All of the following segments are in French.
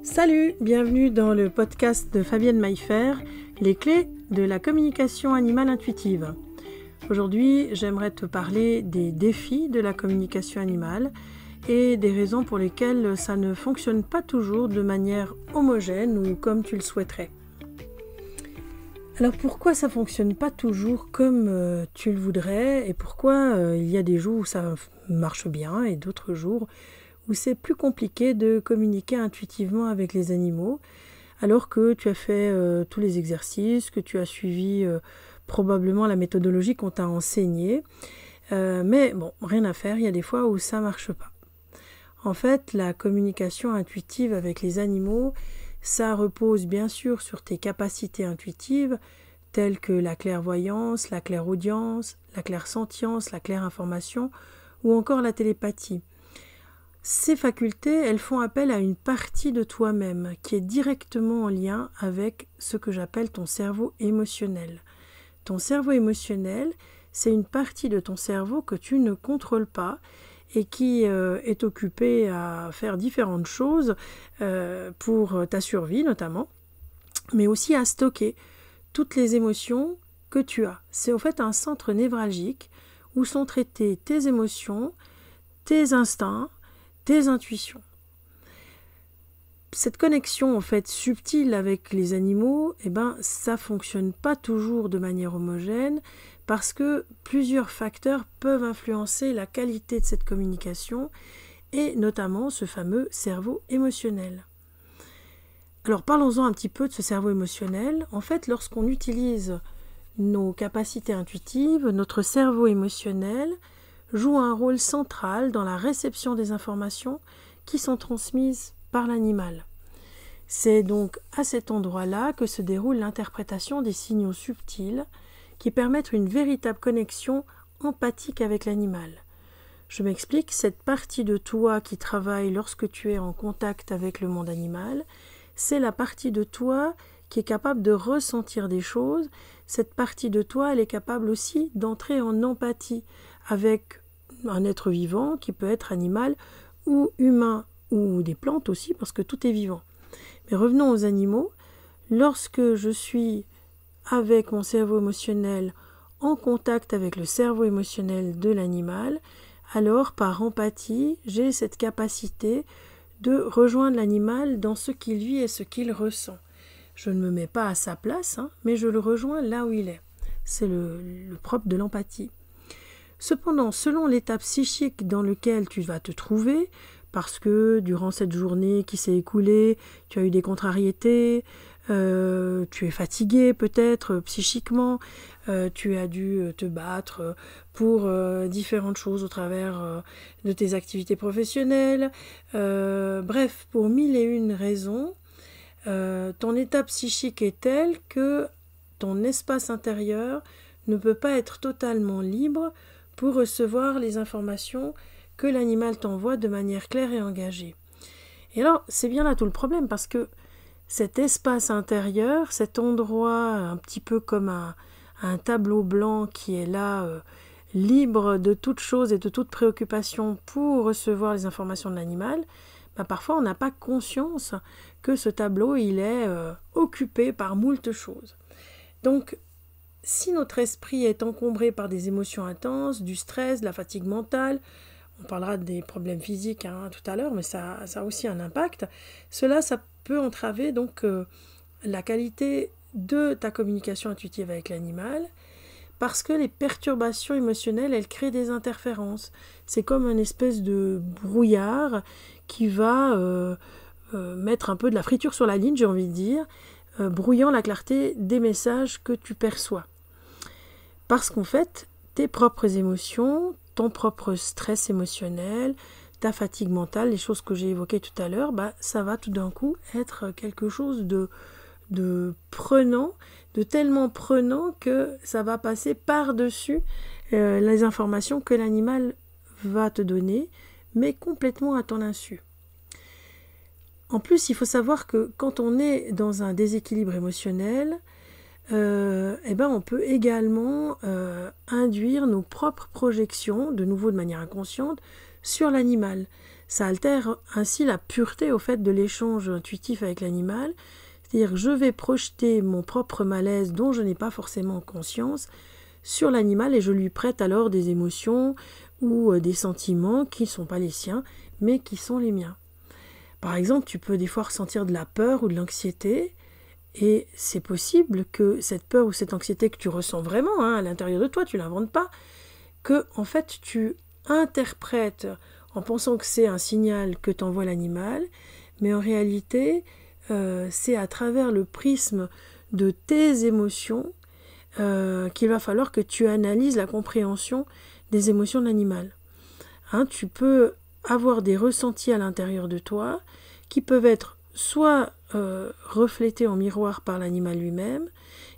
Salut, bienvenue dans le podcast de Fabienne Maillefer, les clés de la communication animale intuitive. Aujourd'hui, j'aimerais te parler des défis de la communication animale et des raisons pour lesquelles ça ne fonctionne pas toujours de manière homogène ou comme tu le souhaiterais. Alors pourquoi ça ne fonctionne pas toujours comme tu le voudrais et pourquoi il y a des jours où ça marche bien et d'autres jours où c'est plus compliqué de communiquer intuitivement avec les animaux alors que tu as fait tous les exercices, que tu as suivi probablement la méthodologie qu'on t'a enseignée. Mais bon, rien à faire, il y a des fois où ça ne marche pas. En fait, la communication intuitive avec les animaux, ça repose bien sûr sur tes capacités intuitives, telles que la clairvoyance, la clairaudience, la clairsentience, la clairinformation ou encore la télépathie. Ces facultés, elles font appel à une partie de toi-même qui est directement en lien avec ce que j'appelle ton cerveau émotionnel. Ton cerveau émotionnel, c'est une partie de ton cerveau que tu ne contrôles pas et qui est occupée à faire différentes choses pour ta survie notamment, mais aussi à stocker toutes les émotions que tu as. C'est au fait un centre névralgique où sont traitées tes émotions, tes instincts, tes intuitions. Cette connexion en fait subtile avec les animaux, ça fonctionne pas toujours de manière homogène parce que plusieurs facteurs peuvent influencer la qualité de cette communication et notamment ce fameux cerveau émotionnel. Alors parlons-en un petit peu de ce cerveau émotionnel. En fait, lorsqu'on utilise nos capacités intuitives, notre cerveau émotionnel joue un rôle central dans la réception des informations qui sont transmises par l'animal. C'est donc à cet endroit-là que se déroule l'interprétation des signaux subtils qui permettent une véritable connexion empathique avec l'animal. Je m'explique, cette partie de toi qui travaille lorsque tu es en contact avec le monde animal, c'est la partie de toi qui est capable de ressentir des choses. Cette partie de toi, elle est capable aussi d'entrer en empathie avec un être vivant qui peut être animal ou humain ou des plantes aussi parce que tout est vivant. Mais revenons aux animaux. Lorsque je suis avec mon cerveau émotionnel en contact avec le cerveau émotionnel de l'animal, alors par empathie, j'ai cette capacité de rejoindre l'animal dans ce qu'il vit et ce qu'il ressent. Je ne me mets pas à sa place, mais je le rejoins là où il est. C'est le propre de l'empathie. Cependant, selon l'état psychique dans lequel tu vas te trouver, parce que durant cette journée qui s'est écoulée, tu as eu des contrariétés, tu es fatigué peut-être psychiquement, tu as dû te battre pour différentes choses au travers de tes activités professionnelles, bref, pour mille et une raisons, ton état psychique est tel que ton espace intérieur ne peut pas être totalement libre pour recevoir les informations que l'animal t'envoie de manière claire et engagée. Et alors, c'est bien là tout le problème, parce que cet espace intérieur, cet endroit un petit peu comme un tableau blanc qui est là, libre de toute chose et de toute préoccupation pour recevoir les informations de l'animal, parfois on n'a pas conscience que ce tableau il est occupé par moult choses. Donc, si notre esprit est encombré par des émotions intenses, du stress, de la fatigue mentale, on parlera des problèmes physiques tout à l'heure, mais ça a aussi un impact, ça peut entraver donc la qualité de ta communication intuitive avec l'animal, parce que les perturbations émotionnelles, elles créent des interférences. C'est comme une espèce de brouillard qui va mettre un peu de la friture sur la ligne, j'ai envie de dire, brouillant la clarté des messages que tu perçois. Parce qu'en fait, tes propres émotions, ton propre stress émotionnel, ta fatigue mentale, les choses que j'ai évoquées tout à l'heure, ça va tout d'un coup être quelque chose de prenant, de tellement prenant que ça va passer par-dessus les informations que l'animal va te donner, mais complètement à ton insu. En plus, il faut savoir que quand on est dans un déséquilibre émotionnel, on peut également induire nos propres projections, de nouveau de manière inconsciente, sur l'animal. ça altère ainsi la pureté au fait de l'échange intuitif avec l'animal. C'est-à-dire que je vais projeter mon propre malaise dont je n'ai pas forcément conscience sur l'animal et je lui prête alors des émotions ou des sentiments qui ne sont pas les siens, mais qui sont les miens. Par exemple, tu peux des fois ressentir de la peur ou de l'anxiété, et c'est possible que cette peur ou cette anxiété que tu ressens vraiment à l'intérieur de toi, tu ne l'inventes pas, que en fait tu interprètes en pensant que c'est un signal que t'envoie l'animal, mais en réalité, c'est à travers le prisme de tes émotions qu'il va falloir que tu analyses la compréhension des émotions de l'animal. Tu peux avoir des ressentis à l'intérieur de toi qui peuvent être soit reflétés en miroir par l'animal lui-même.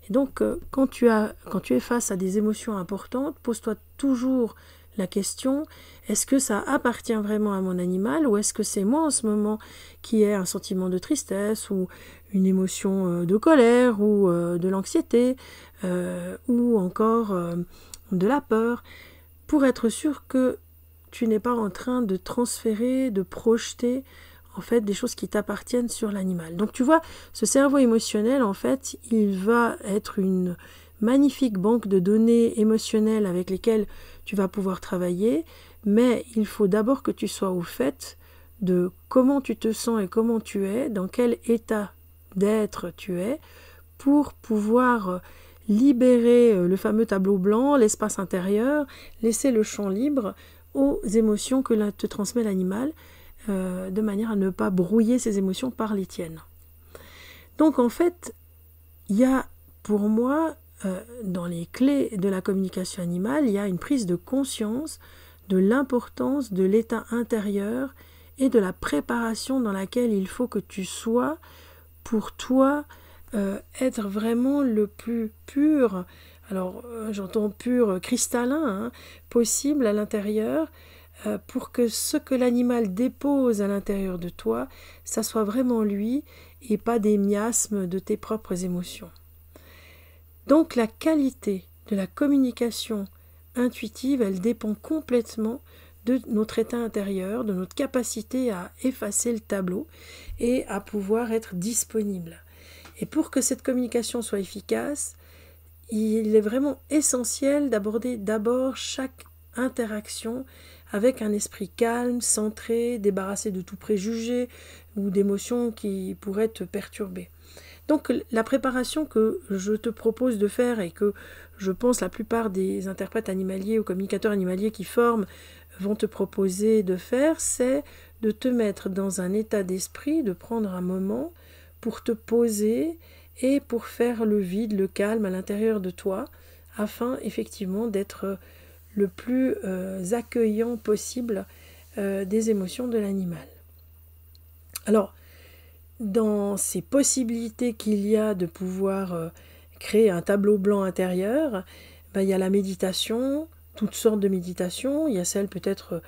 Et donc, quand tu es face à des émotions importantes, pose-toi toujours la question, est-ce que ça appartient vraiment à mon animal ou est-ce que c'est moi en ce moment qui ai un sentiment de tristesse ou une émotion de colère ou de l'anxiété ou encore de la peur, pour être sûr que tu n'es pas en train de transférer, de projeter en fait des choses qui t'appartiennent sur l'animal. Donc tu vois, ce cerveau émotionnel, en fait, il va être une magnifique banque de données émotionnelles avec lesquelles tu vas pouvoir travailler, mais il faut d'abord que tu sois au fait de comment tu te sens et comment tu es, dans quel état d'être tu es, pour pouvoir libérer le fameux tableau blanc, l'espace intérieur, laisser le champ libre aux émotions que te transmet l'animal, de manière à ne pas brouiller ces émotions par les tiennes. Donc en fait, il y a pour moi, dans les clés de la communication animale, il y a une prise de conscience de l'importance de l'état intérieur et de la préparation dans laquelle il faut que tu sois pour toi être vraiment le plus pur, alors j'entends pur cristallin, possible à l'intérieur, pour que ce que l'animal dépose à l'intérieur de toi, ça soit vraiment lui et pas des miasmes de tes propres émotions. Donc la qualité de la communication intuitive, elle dépend complètement de notre état intérieur, de notre capacité à effacer le tableau et à pouvoir être disponible. Et pour que cette communication soit efficace, il est vraiment essentiel d'aborder d'abord chaque interaction avec un esprit calme, centré, débarrassé de tout préjugé ou d'émotions qui pourraient te perturber. Donc la préparation que je te propose de faire et que je pense la plupart des interprètes animaliers ou communicateurs animaliers qui forment vont te proposer de faire, c'est de te mettre dans un état d'esprit, de prendre un moment pour te poser et pour faire le vide, le calme à l'intérieur de toi, afin effectivement d'être le plus accueillant possible des émotions de l'animal. Alors, dans ces possibilités qu'il y a de pouvoir créer un tableau blanc intérieur, il y a la méditation, toutes sortes de méditations, il y a celle peut-être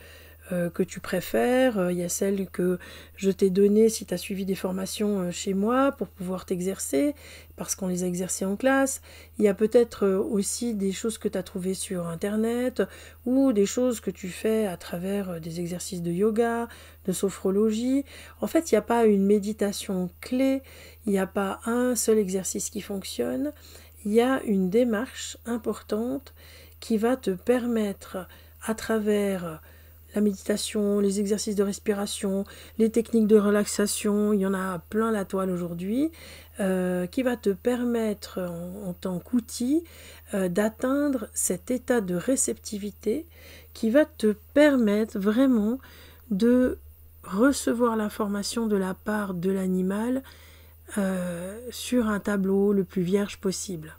que tu préfères, il y a celle que je t'ai donnée si tu as suivi des formations chez moi pour pouvoir t'exercer, parce qu'on les a exercées en classe. Il y a peut-être aussi des choses que tu as trouvées sur Internet ou des choses que tu fais à travers des exercices de yoga, de sophrologie. En fait, il n'y a pas une méditation clé, il n'y a pas un seul exercice qui fonctionne. Il y a une démarche importante qui va te permettre, à travers la méditation, les exercices de respiration, les techniques de relaxation, il y en a plein la toile aujourd'hui, qui va te permettre en tant qu'outil d'atteindre cet état de réceptivité qui va te permettre vraiment de recevoir l'information de la part de l'animal sur un tableau le plus vierge possible.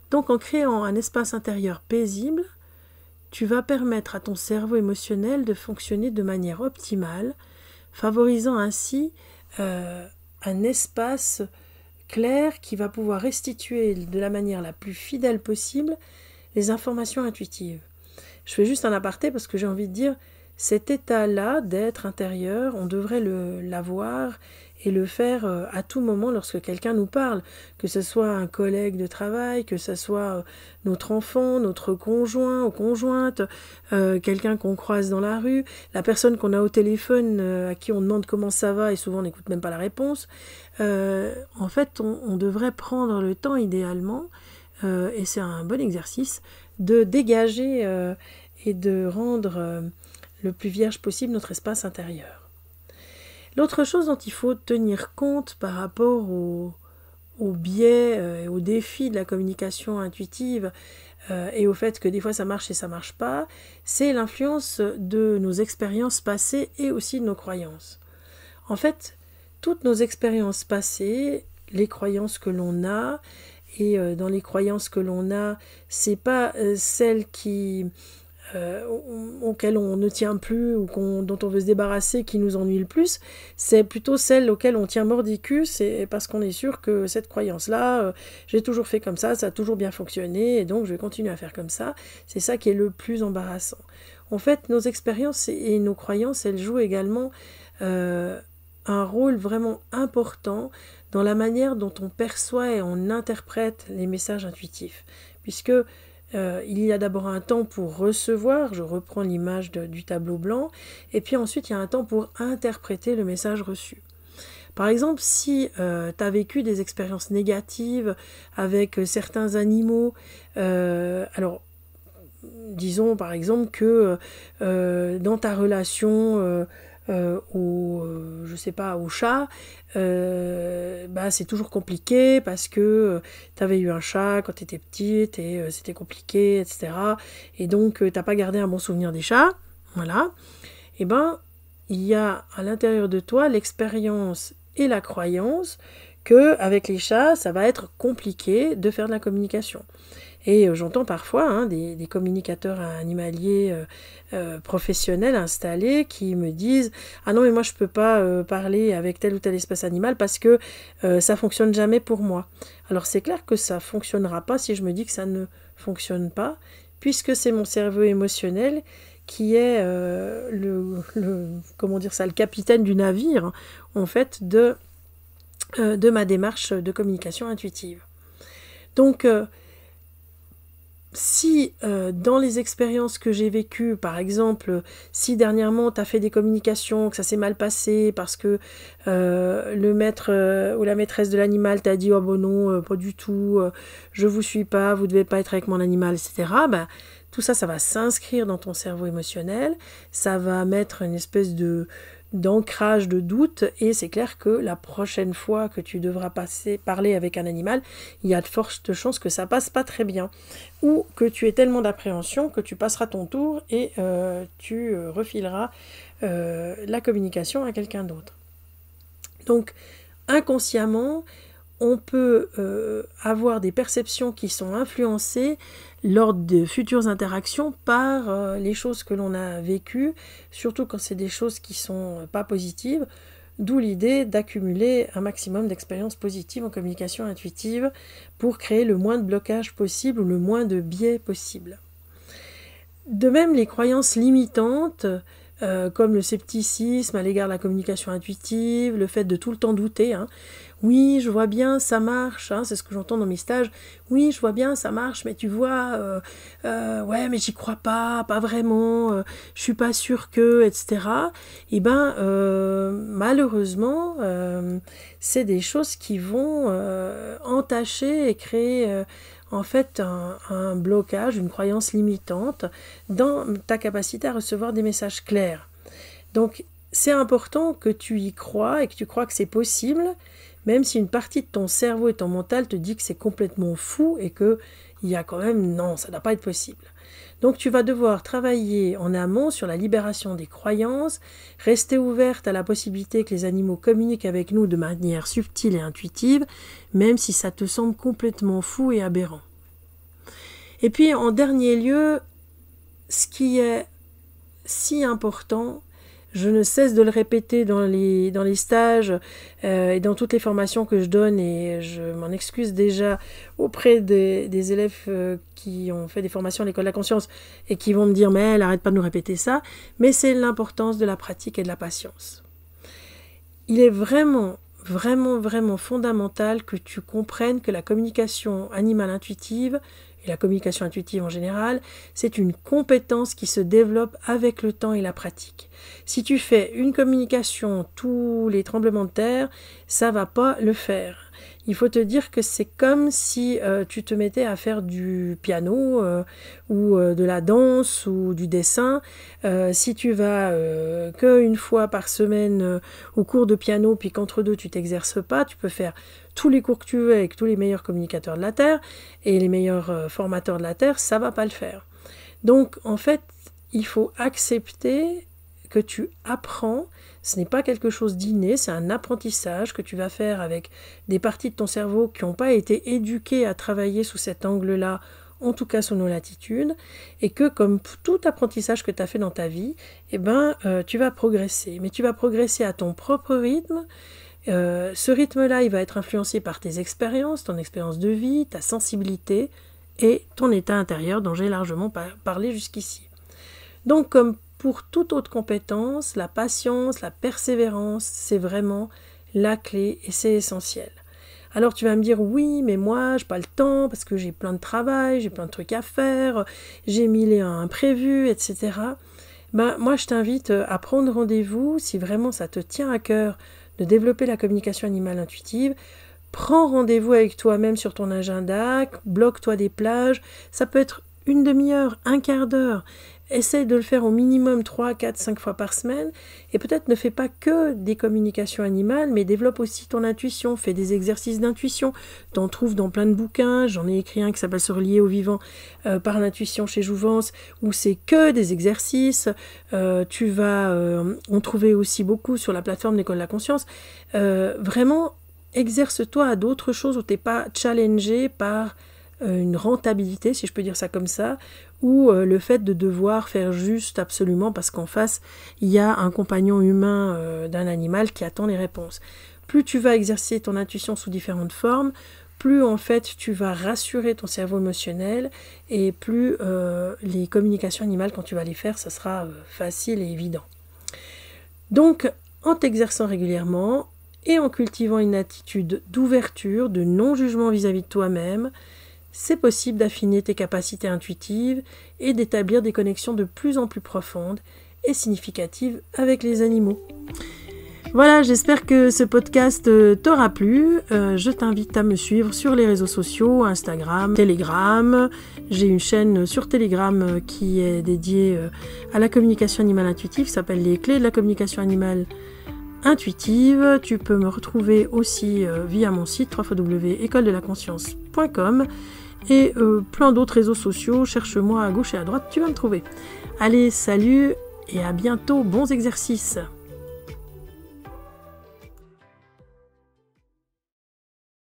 Donc en créant un espace intérieur paisible, tu vas permettre à ton cerveau émotionnel de fonctionner de manière optimale, favorisant ainsi un espace clair qui va pouvoir restituer de la manière la plus fidèle possible les informations intuitives. Je fais juste un aparté parce que j'ai envie de dire, cet état-là d'être intérieur, on devrait l'avoir et le faire à tout moment lorsque quelqu'un nous parle, que ce soit un collègue de travail, que ce soit notre enfant, notre conjoint ou conjointe, quelqu'un qu'on croise dans la rue, la personne qu'on a au téléphone à qui on demande comment ça va et souvent on n'écoute même pas la réponse. En fait, on devrait prendre le temps idéalement, et c'est un bon exercice, de dégager et de rendre le plus vierge possible notre espace intérieur. L'autre chose dont il faut tenir compte par rapport au biais et aux défis de la communication intuitive et au fait que des fois ça marche et ça marche pas, c'est l'influence de nos expériences passées et aussi de nos croyances. En fait, toutes nos expériences passées, les croyances que l'on a, et dans les croyances que l'on a, c'est pas celles auxquelles on ne tient plus ou dont on veut se débarrasser qui nous ennuie le plus, c'est plutôt celles auxquelles on tient mordicus, et parce qu'on est sûr que cette croyance-là, j'ai toujours fait comme ça a toujours bien fonctionné, et donc je vais continuer à faire comme ça. C'est ça qui est le plus embarrassant. En fait, nos expériences et nos croyances, elles jouent également un rôle vraiment important dans la manière dont on perçoit et on interprète les messages intuitifs, puisque il y a d'abord un temps pour recevoir, je reprends l'image du tableau blanc, et puis ensuite il y a un temps pour interpréter le message reçu. Par exemple, si tu as vécu des expériences négatives avec certains animaux, alors disons par exemple que dans ta relation je sais pas, au chat, c'est toujours compliqué parce que tu avais eu un chat quand tu étais petite et c'était compliqué, etc. Et donc t'as pas gardé un bon souvenir des chats, voilà. Et il y a à l'intérieur de toi l'expérience et la croyance que avec les chats, ça va être compliqué de faire de la communication. Et j'entends parfois des communicateurs animaliers professionnels installés qui me disent « Ah non, mais moi je peux pas parler avec telle ou telle espèce animale parce que ça fonctionne jamais pour moi. » Alors c'est clair que ça fonctionnera pas si je me dis que ça ne fonctionne pas, puisque c'est mon cerveau émotionnel qui est le capitaine du navire, en fait, de ma démarche de communication intuitive. Donc, si dans les expériences que j'ai vécues, par exemple, si dernièrement tu as fait des communications, que ça s'est mal passé parce que le maître ou la maîtresse de l'animal t'a dit « Oh bon non, pas du tout, je vous suis pas, vous devez pas être avec mon animal, etc. » tout ça, ça va s'inscrire dans ton cerveau émotionnel, ça va mettre une espèce d'ancrage de doute, et c'est clair que la prochaine fois que tu devras parler avec un animal, il y a de fortes chances que ça passe pas très bien, ou que tu aies tellement d'appréhension que tu passeras ton tour et tu refileras la communication à quelqu'un d'autre. Donc inconsciemment, on peut avoir des perceptions qui sont influencées lors de futures interactions par les choses que l'on a vécues, surtout quand c'est des choses qui sont pas positives, d'où l'idée d'accumuler un maximum d'expériences positives en communication intuitive pour créer le moins de blocage possible ou le moins de biais possible. De même, les croyances limitantes, comme le scepticisme à l'égard de la communication intuitive, le fait de tout le temps douter, oui, je vois bien, ça marche, c'est ce que j'entends dans mes stages, oui, je vois bien, ça marche, mais tu vois, ouais, mais j'y crois pas vraiment, je suis pas sûre que, etc. Et malheureusement, c'est des choses qui vont entacher et créer en fait un blocage, une croyance limitante dans ta capacité à recevoir des messages clairs. Donc, c'est important que tu y crois et que tu crois que c'est possible, même si une partie de ton cerveau et ton mental te dit que c'est complètement fou et qu'il y a quand même, non, ça ne doit pas être possible. Donc tu vas devoir travailler en amont sur la libération des croyances, rester ouverte à la possibilité que les animaux communiquent avec nous de manière subtile et intuitive, même si ça te semble complètement fou et aberrant. Et puis en dernier lieu, ce qui est si important, Je ne cesse de le répéter dans les stages et dans toutes les formations que je donne, et je m'en excuse déjà auprès des élèves qui ont fait des formations à l'école de la conscience et qui vont me dire « mais elle arrête pas de nous répéter ça », mais c'est l'importance de la pratique et de la patience. Il est vraiment fondamental que tu comprennes que la communication animale intuitive et la communication intuitive en général, c'est une compétence qui se développe avec le temps et la pratique. Si tu fais une communication tous les tremblements de terre, ça va pas le faire. Il faut te dire que c'est comme si tu te mettais à faire du piano ou de la danse ou du dessin. Si tu vas qu'une fois par semaine au cours de piano, puis qu'entre deux tu t'exerces pas, tu peux faire tous les cours que tu veux avec tous les meilleurs communicateurs de la Terre et les meilleurs formateurs de la Terre, ça va pas le faire. Donc en fait, il faut accepter que tu apprends. Ce n'est pas quelque chose d'inné, c'est un apprentissage que tu vas faire avec des parties de ton cerveau qui n'ont pas été éduquées à travailler sous cet angle-là, en tout cas sous nos latitudes, et que comme tout apprentissage que tu as fait dans ta vie, tu vas progresser. Mais tu vas progresser à ton propre rythme. Ce rythme-là, il va être influencé par tes expériences, ton expérience de vie, ta sensibilité et ton état intérieur dont j'ai largement parlé jusqu'ici. Donc, comme pour toute autre compétence, la patience, la persévérance, c'est vraiment la clé et c'est essentiel. Alors tu vas me dire, oui, mais moi, j'ai pas le temps parce que j'ai plein de travail, j'ai plein de trucs à faire, j'ai 1000 et un imprévus, etc. Moi, je t'invite à prendre rendez-vous si vraiment ça te tient à cœur de développer la communication animale intuitive. Prends rendez-vous avec toi-même sur ton agenda, bloque-toi des plages, ça peut être une demi-heure, un quart d'heure. Essaye de le faire au minimum 3, 4, 5 fois par semaine et peut-être ne fais pas que des communications animales, mais développe aussi ton intuition, fais des exercices d'intuition. T'en trouves dans plein de bouquins, j'en ai écrit un qui s'appelle « Se relier au vivant par l'intuition » chez Jouvence, où c'est que des exercices. Tu vas en trouver aussi beaucoup sur la plateforme d'École de la Conscience. Vraiment, exerce-toi à d'autres choses où tu n'es pas challengé par une rentabilité, si je peux dire ça comme ça, ou le fait de devoir faire juste absolument parce qu'en face, il y a un compagnon humain d'un animal qui attend les réponses. Plus tu vas exercer ton intuition sous différentes formes, plus en fait tu vas rassurer ton cerveau émotionnel et plus les communications animales, quand tu vas les faire, ça sera facile et évident. Donc, en t'exerçant régulièrement et en cultivant une attitude d'ouverture, de non-jugement vis-à-vis de toi-même, c'est possible d'affiner tes capacités intuitives et d'établir des connexions de plus en plus profondes et significatives avec les animaux. Voilà, j'espère que ce podcast t'aura plu. Je t'invite à me suivre sur les réseaux sociaux, Instagram, Telegram. J'ai une chaîne sur Telegram qui est dédiée à la communication animale intuitive, qui s'appelle Les Clés de la communication animale intuitive. Tu peux me retrouver aussi via mon site www.écoledelaConscience.com et plein d'autres réseaux sociaux. Cherche-moi à gauche et à droite, tu vas me trouver. Allez, salut et à bientôt, bons exercices.